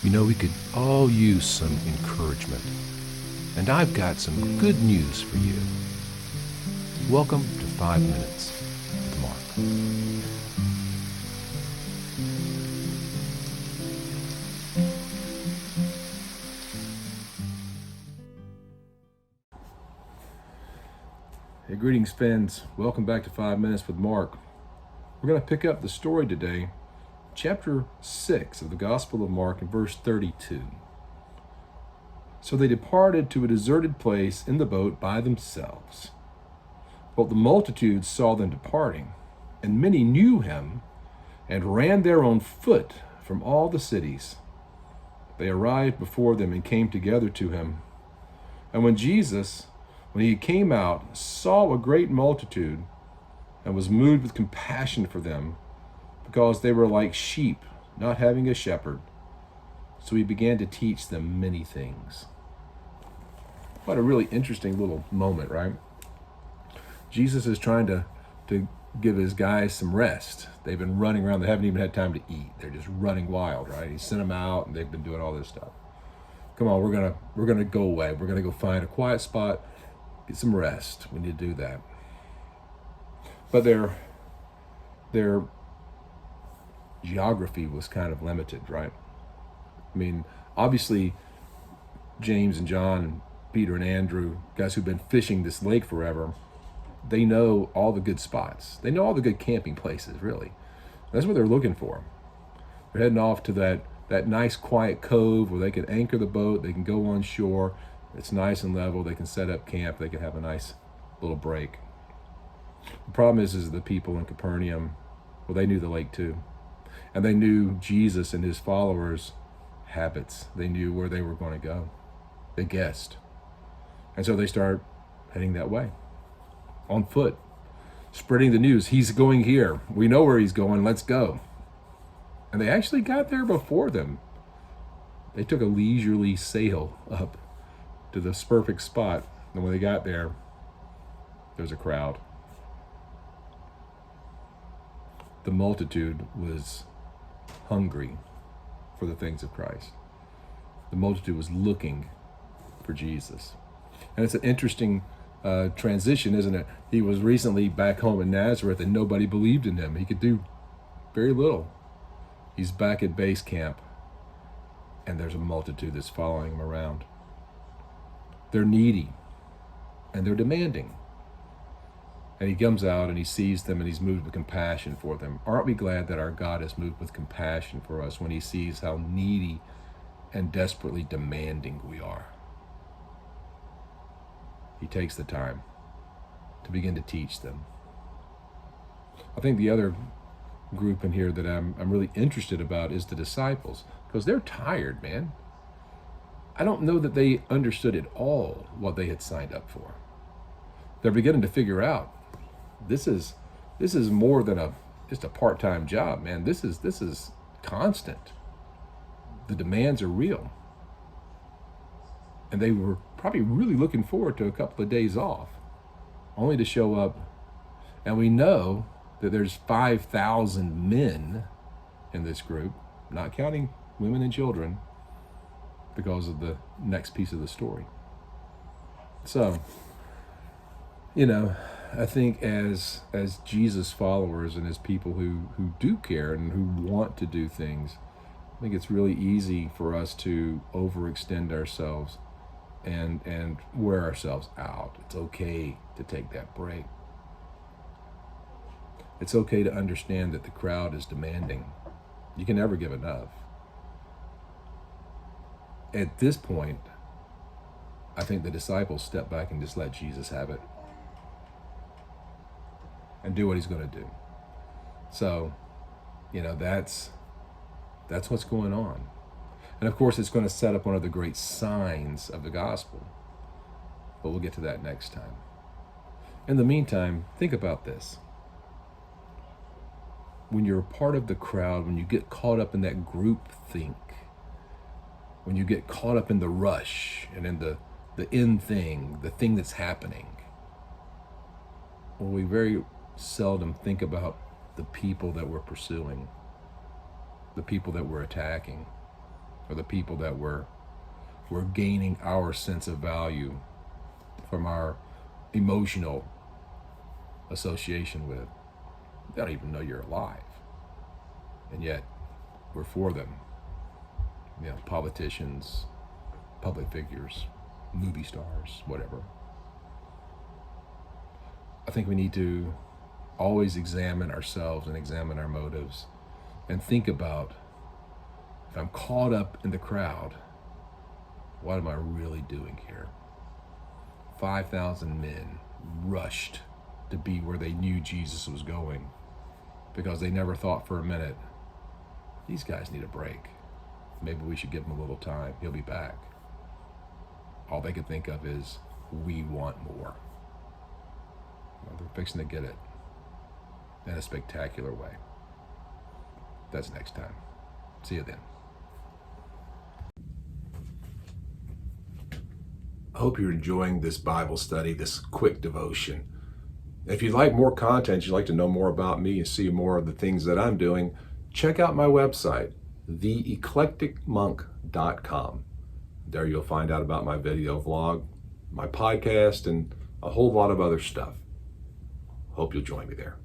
You know, we could all use some encouragement. And I've got some good news for you. Welcome to 5 Minutes with Mark. Hey, greetings, fans. Welcome back to 5 Minutes with Mark. We're going to pick up the story today, chapter 6 of the Gospel of Mark, in verse 32. So they departed to a deserted place in the boat by themselves. But the multitudes saw them departing, and many knew him, and ran there on foot from all the cities. They arrived before them and came together to him. And when he came out, saw a great multitude, and was moved with compassion for them, because they were like sheep, not having a shepherd. So he began to teach them many things. What a really interesting little moment, right? Jesus is trying to give his guys some rest. They've been running around. They haven't even had time to eat. They're just running wild, right? He sent them out, and they've been doing all this stuff. Come on, we're gonna go away. We're gonna go find a quiet spot, get some rest. We need to do that. But their geography was kind of limited, right? I mean, obviously, James and John and Peter and Andrew, guys who've been fishing this lake forever, they know all the good spots. They know all the good camping places, really. That's what they're looking for. They're heading off to that nice quiet cove where they can anchor the boat, they can go on shore, it's nice and level, they can set up camp, they can have a nice little break. The problem is the people in Capernaum, well, they knew the lake too. And they knew Jesus and his followers' habits. They knew where they were going to go. They guessed. And so they start heading that way, on foot, spreading the news. He's going here. We know where he's going. Let's go. And they actually got there before them. They took a leisurely sail up to this perfect spot. And when they got there was a crowd. The multitude was hungry for the things of Christ. The multitude was looking for Jesus. And it's an interesting transition, isn't it? He was recently back home in Nazareth and nobody believed in him. He could do very little. He's back at base camp and there's a multitude that's following him around. They're needy and they're demanding. And he comes out and he sees them and he's moved with compassion for them. Aren't we glad that our God is moved with compassion for us when he sees how needy and desperately demanding we are? He takes the time to begin to teach them. I think the other group in here that I'm really interested about is the disciples, because they're tired, man. I don't know that they understood at all what they had signed up for. They're beginning to figure out this is more than just a part-time job, man. This is constant. The demands are real. And they were probably really looking forward to a couple of days off, only to show up. And we know that there's 5,000 men in this group, not counting women and children, because of the next piece of the story. So, I think as Jesus followers and as people who do care and who want to do things, I think it's really easy for us to overextend ourselves and wear ourselves out. It's okay to take that break. It's okay to understand that the crowd is demanding. You can never give enough. At this point, I think the disciples step back and just let Jesus have it and do what he's going to do. So, that's what's going on. And of course, it's going to set up one of the great signs of the gospel. But we'll get to that next time. In the meantime, think about this. When you're a part of the crowd, when you get caught up in that group think, when you get caught up in the rush and in the end thing, the thing that's happening, well, we very seldom think about the people that we're pursuing, the people that we're attacking, or the people that we're gaining our sense of value from our emotional association with. They don't even know you're alive. And yet we're for them. You know, politicians, public figures, movie stars, whatever. I think we need to always examine ourselves and examine our motives and think about, if I'm caught up in the crowd, what am I really doing here? 5,000 men rushed to be where they knew Jesus was going because they never thought for a minute, these guys need a break. Maybe we should give him a little time. He'll be back. All they could think of is, we want more. Well, they're fixing to get it in a spectacular way. That's next time. See you then. I hope you're enjoying this Bible study, this quick devotion. If you'd like more content, you'd like to know more about me and see more of the things that I'm doing, check out my website, theeclecticmonk.com. There you'll find out about my video vlog, my podcast, and a whole lot of other stuff. Hope you'll join me there.